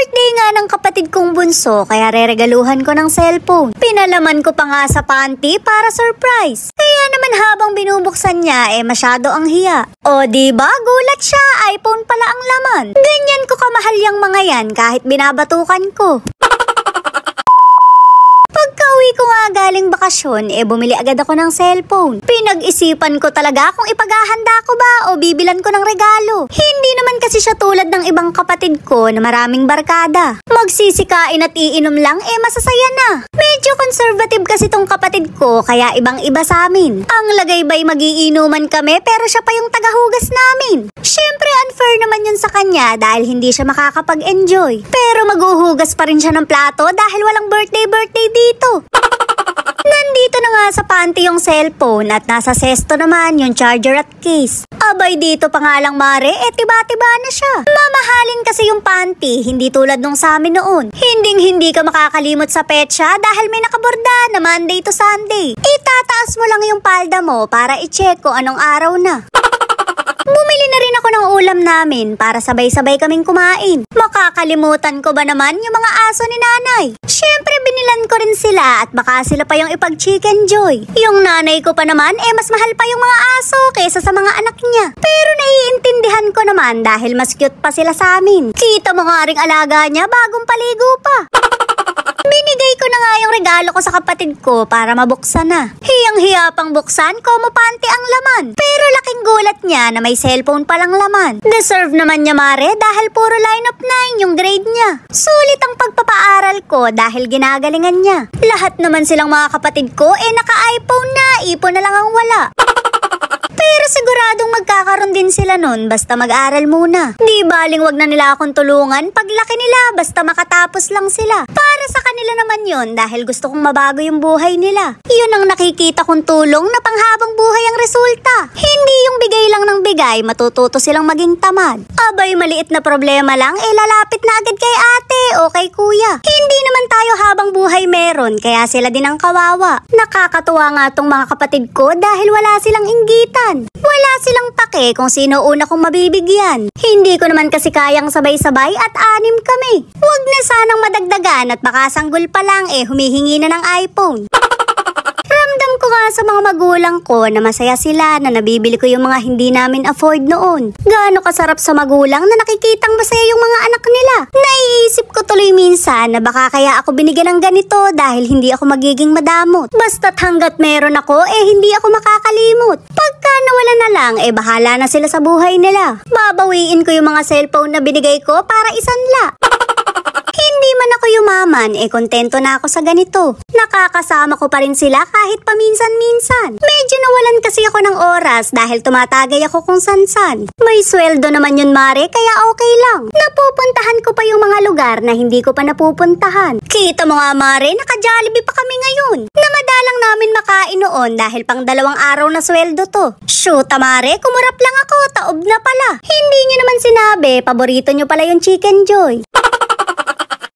Birthday nga ng kapatid kong bunso kaya reregaluhan ko ng cellphone. Pinalaman ko pa nga sa panty para surprise. Kaya naman habang binubuksan niya masyado ang hiya. O diba gulat siya, iPhone pala ang laman. Ganyan ko kamahal yang mga yan kahit binabatukan ko. Pagka-uwi ko nga galing bakasyon, bumili agad ako ng cellphone. Pinag-isipan ko talaga kung ipaghahanda ko ba o bibilan ko ng regalo. Hindi naman kasi siya tulad ng ibang kapatid ko na maraming barkada. Magsisikain at iinom lang, masasaya na. Medyo conservative kasi tong kapatid ko, kaya ibang-iba sa amin. Ang lagaybay magiinuman kami pero siya pa yung tagahugas namin. Syempre unfair naman yun sa kanya dahil hindi siya makakapag-enjoy. Pero maghuhugas pa rin siya ng plato dahil walang birthday dito. Nandito na nga sa panty yung cellphone at nasa sesto naman yung charger at case. Abay dito pa nga lang mare, tiba-tiba na siya. Mamahalin kasi yung panty, hindi tulad nung sa amin noon. Hindi ka makakalimot sa petsa dahil may nakaborda na Monday to Sunday. Itataas mo lang yung palda mo para i-check kung anong araw na. Bumili na rin ako ng ulam namin para sabay-sabay kaming kumain. Makakalimutan ko ba naman yung mga aso ni nanay? Syempre binilan ko rin sila at baka sila pa yung ipag-chicken joy. Yung nanay ko pa naman mas mahal pa yung mga aso kaysa sa mga anak niya. Pero naiintindihan ko naman dahil mas cute pa sila sa amin. Kita mo nga ring alaga niya bagong paligo pa. Binigay ko na nga yung regalo ko sa kapatid ko para mabuksan na. Hiyang-hiya pang buksan, panty ang laman. Pero laking gulat niya na may cellphone palang laman. Deserve naman niya mare dahil puro line of 9 yung grade niya. Sulit ang pagpapaaral ko dahil ginagalingan niya. Lahat naman silang mga kapatid ko naka-iPhone na, ipon na lang ang wala. Pero siguradong magkakaroon din sila nun basta mag-aral muna. Di baling wag na nila akong tulungan paglaki nila basta makatapos lang sila. Para sa kanila naman yon dahil gusto kong mabago yung buhay nila. Yun ang nakikita kong tulong na panghabang buhay ang resulta. Hindi yung bigay lang ng bigay, matututo silang maging tamad. Abay maliit na problema lang, lalapit na agad kay ate o kay kuya. Hindi naman tayo habang buhay meron, kaya sila din ang kawawa. Nakakatuwa nga tong mga kapatid ko dahil wala silang inggitan. Wala silang pake kung sino una kong mabibigyan. Hindi ko naman kasi kayang sabay-sabay at 6 kami. Huwag na sanang madagdagan at baka sanggol pa lang humihingi na ng iPhone. Ramdam ko nga sa mga magulang ko na masaya sila na nabibili ko yung mga hindi namin afford noon. Gaano kasarap sa magulang na nakikitang masaya yung mga anak nila. Naiisip ko tuloy minsan na baka kaya ako binigyan ng ganito dahil hindi ako magiging madamot. Basta't hanggat meron ako hindi ako makakalimot. Pagka nawala na lang bahala na sila sa buhay nila. Babawiin ko yung mga cellphone na binigay ko para isanla. Hindi man ako yumaman, kontento na ako sa ganito. Nakakasama ko pa rin sila kahit paminsan-minsan. Medyo nawalan kasi ako ng oras dahil tumatagay ako kung san-san. May sweldo naman yun mare, kaya okay lang. Napupuntahan ko pa yung mga lugar na hindi ko pa napupuntahan. Kita mo nga mare, naka-Jollibee pa kami ngayon. Namadalang namin makain noon dahil pang 2 araw na sweldo to. Shoot mare, kumurap lang ako, taob na pala. Hindi nyo naman sinabi, paborito nyo pala yung chicken joy.